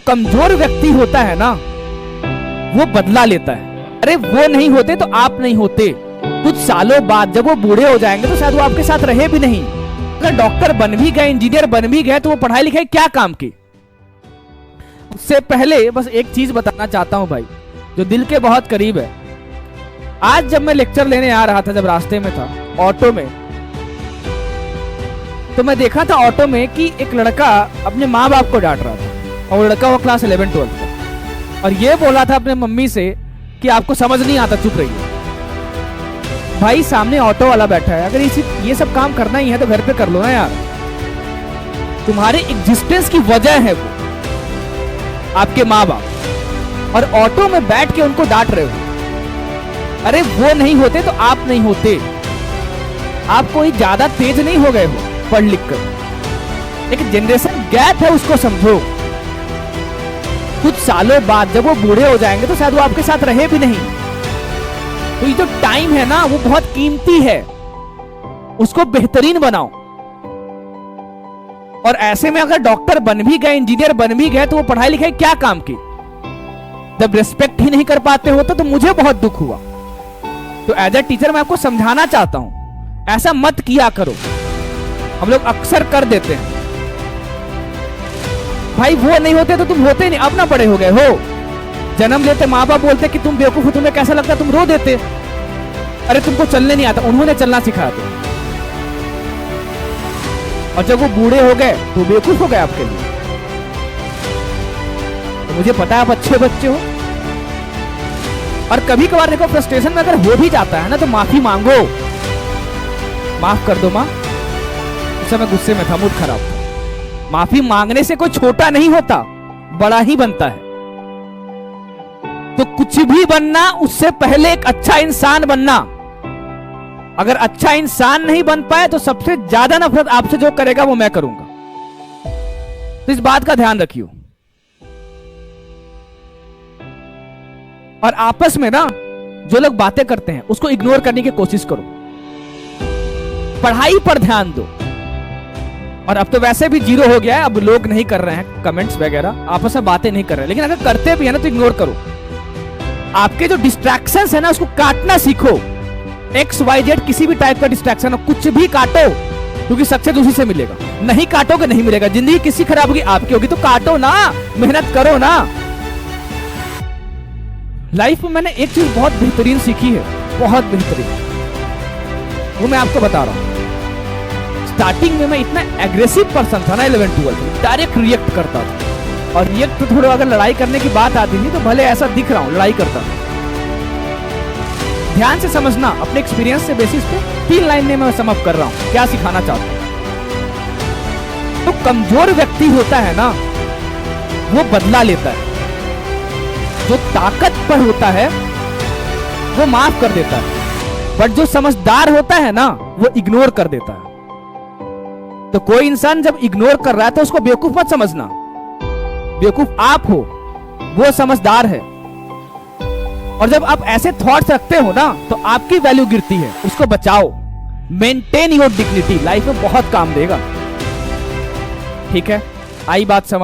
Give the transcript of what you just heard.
कमजोर व्यक्ति होता है ना, वो बदला लेता है। अरे वो नहीं होते तो आप नहीं होते। कुछ सालों बाद जब वो बूढ़े हो जाएंगे तो शायद वो आपके साथ रहे भी नहीं। अगर डॉक्टर बन भी गए, इंजीनियर बन भी गए, तो वो पढ़ाई लिखाई क्या काम की। उससे पहले बस एक चीज बताना चाहता हूं भाई, जो दिल के बहुत करीब है। आज जब मैं लेक्चर लेने आ रहा था, जब रास्ते में था ऑटो में, तो मैं देखा था ऑटो में कि एक लड़का अपने माँ बाप को डांट रहा था, और वो लड़का वो क्लास 11-12 का, और ये बोला था अपने मम्मी से कि आपको समझ नहीं आता, चुप रहिए। भाई सामने ऑटो वाला बैठा है, अगर ये सब काम करना ही है तो घर पे कर लो ना यार। तुम्हारे एग्जिस्टेंस की वजह है वो आपके माँ बाप, और ऑटो में बैठ के उनको डांट रहे हो। अरे वो नहीं होते तो आप नहीं होते। आप कोई ज्यादा तेज नहीं हो गए हो पढ़ लिख कर। एक जनरेशन गैप है, उसको समझो। कुछ सालों बाद जब वो बूढ़े हो जाएंगे तो शायद वो आपके साथ रहे भी नहीं। तो ये जो टाइम है ना, वो बहुत कीमती है, उसको बेहतरीन बनाओ। और ऐसे में अगर डॉक्टर बन भी गए, इंजीनियर बन भी गए, तो वो पढ़ाई लिखाई क्या काम की। जब रिस्पेक्ट ही नहीं कर पाते हो तो मुझे बहुत दुख हुआ। तो एज ए टीचर मैं आपको समझाना चाहता हूं, ऐसा मत किया करो। हम लोग अक्सर कर देते हैं। भाई वो नहीं होते तो तुम होते नहीं, अब ना बड़े हो गए हो। जन्म लेते माँ बाप बोलते कि तुम बेवकूफ हो, तुम्हें कैसा लगता, तुम रो देते। अरे तुमको चलने नहीं आता, उन्होंने चलना सिखाया था। और जब वो बूढ़े हो गए तो बेवकूफ हो गए आपके लिए। तो मुझे पता है आप अच्छे बच्चे हो। और कभी कभार देखो, फ्रस्ट्रेशन में अगर हो भी जाता है ना, तो माफी मांगो। माफ कर दो माँ, उस समय गुस्से में था, मूड खराब था। माफी मांगने से कोई छोटा नहीं होता, बड़ा ही बनता है। तो कुछ भी बनना, उससे पहले एक अच्छा इंसान बनना। अगर अच्छा इंसान नहीं बन पाए तो सबसे ज्यादा नफरत आपसे जो करेगा वो मैं करूंगा। तो इस बात का ध्यान रखियो। और आपस में ना जो लोग बातें करते हैं उसको इग्नोर करने की कोशिश करो। पढ़ाई पर ध्यान दो। और अब तो वैसे भी 0 हो गया है, अब लोग नहीं कर रहे हैं कमेंट्स वगैरह, आपस में बातें नहीं कर रहे हैं। लेकिन अगर करते भी है ना तो इग्नोर करो। आपके जो डिस्ट्रैक्शंस है ना, उसको काटना सीखो। XYZ किसी भी टाइप का डिस्ट्रैक्शन हो, कुछ भी काटो, क्योंकि सक्सेस उसी से मिलेगा। नहीं काटोगे नहीं मिलेगा। जिंदगी किसी खराब होगी, आपकी होगी, तो काटो ना, मेहनत करो ना। लाइफ में मैंने एक चीज बहुत बेहतरीन सीखी है, बहुत बेहतरीन, वो मैं आपको बता रहा हूं। स्टार्टिंग में मैं इतना एग्रेसिव पर्सन था ना, 11-12 में डायरेक्ट रिएक्ट करता था। और रिएक्ट तो थोड़ा, अगर लड़ाई करने की बात आती थी तो भले ऐसा दिख रहा हूं, लड़ाई करता था। ध्यान से समझना, अपने एक्सपीरियंस से बेसिस पे 3 लाइन में मैं समअप कर रहा हूं क्या सिखाना चाहता हूं। तो कमजोर व्यक्ति होता है ना, वो बदला लेता है। जो ताकत पर होता है वो माफ कर देता है, बट जो समझदार होता है ना, वो इग्नोर कर देता है। तो कोई इंसान जब इग्नोर कर रहा है तो उसको बेवकूफ मत समझना। बेवकूफ आप हो, वो समझदार है। और जब आप ऐसे थॉट्स रखते हो ना, तो आपकी वैल्यू गिरती है, उसको बचाओ। मेंटेन योर डिग्निटी, लाइफ में बहुत काम देगा। ठीक है, आई बात समझ।